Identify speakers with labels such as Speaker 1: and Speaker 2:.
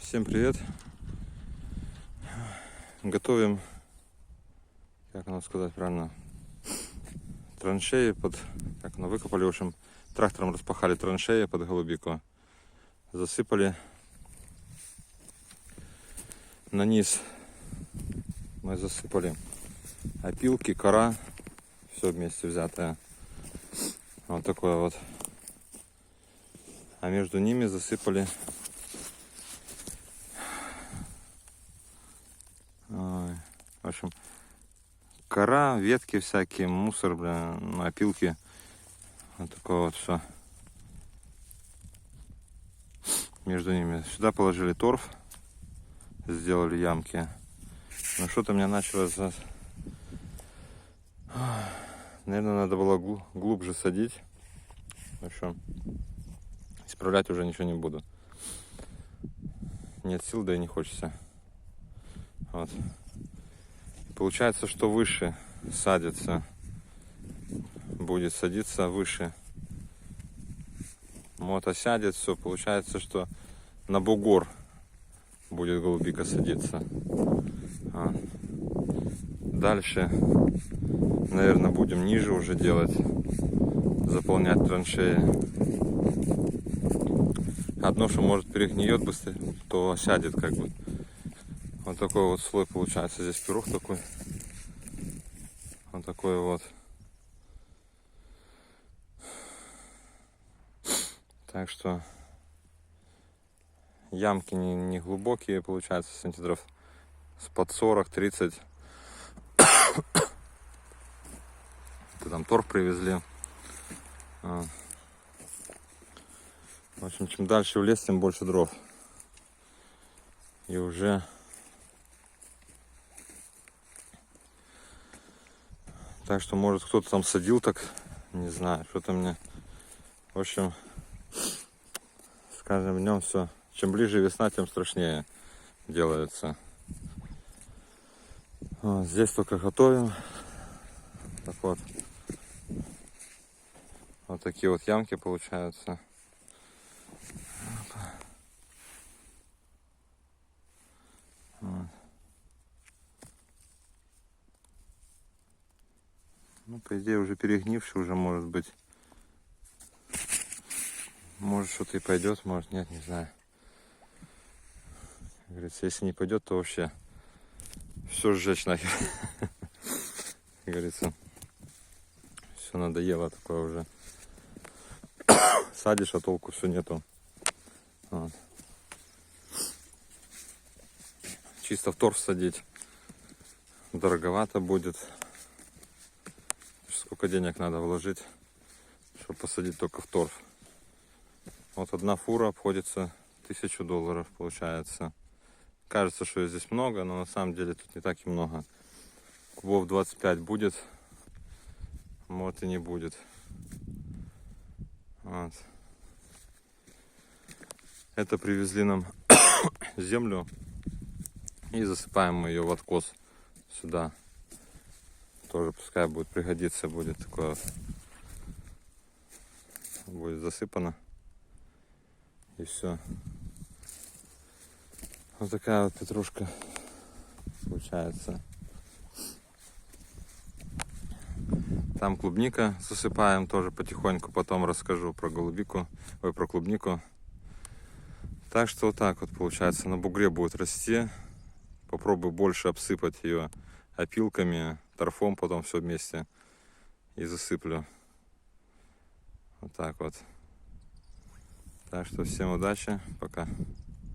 Speaker 1: Всем привет! Готовим, как оно сказать правильно, траншеи под, как оно, выкопали, в общем, трактором распахали траншеи под голубику, засыпали на низ, мы засыпали опилки, кора, все вместе взятое, вот такое вот, а между ними засыпали в общем, кора, ветки всякие, мусор, блин, опилки. Вот такое вот все. Между ними. Сюда положили торф. Сделали ямки. Но что-то мне начало... Наверное, надо было глубже садить. В общем, исправлять уже ничего не буду. Нет сил, да и не хочется. Вот. Получается, что выше садится, будет садиться выше. Вот осядет все. Получается, что на бугор будет голубика садиться. Дальше, наверное, будем ниже уже делать, заполнять траншеи. Одно, что может перегниет быстро, то осядет как бы. Вот такой вот слой получается. Здесь пирог такой. Вот такой вот. Так что ямки не глубокие, получается, сантиметров с под 40-30. Там торф привезли. В общем, чем дальше в лес, тем больше дров. И уже так что, может, кто-то там садил, так не знаю, что-то мне. В общем, с каждым днем все. Чем ближе весна, тем страшнее делается. Вот, здесь только готовим. Так вот. Вот такие вот ямки получаются. Вот. Ну, по идее, уже перегнивший уже может быть. Может, что-то и пойдет, может нет, не знаю. Как говорится, если не пойдет, то вообще все сжечь нахер. Как говорится, все надоело такое уже. Садишь, а толку все нету. Вот. Чисто в торф садить дороговато будет. Сколько денег надо вложить, чтобы посадить только в торф. Вот одна фура обходится $1000 получается. Кажется, что здесь много, но на самом деле тут не так и много. Кубов 25 будет, может и не будет. Вот. Это привезли нам землю и засыпаем мы ее в откос сюда. Тоже пускай будет пригодиться, будет такое, будет засыпано и все. Вот такая вот петрушка получается. Там клубника засыпаем тоже потихоньку, потом расскажу про голубику, про клубнику. Так что вот так вот получается, на бугре будет расти. Попробую больше обсыпать ее опилками, торфом, потом все вместе и засыплю. Вот так вот. Так что всем удачи, пока.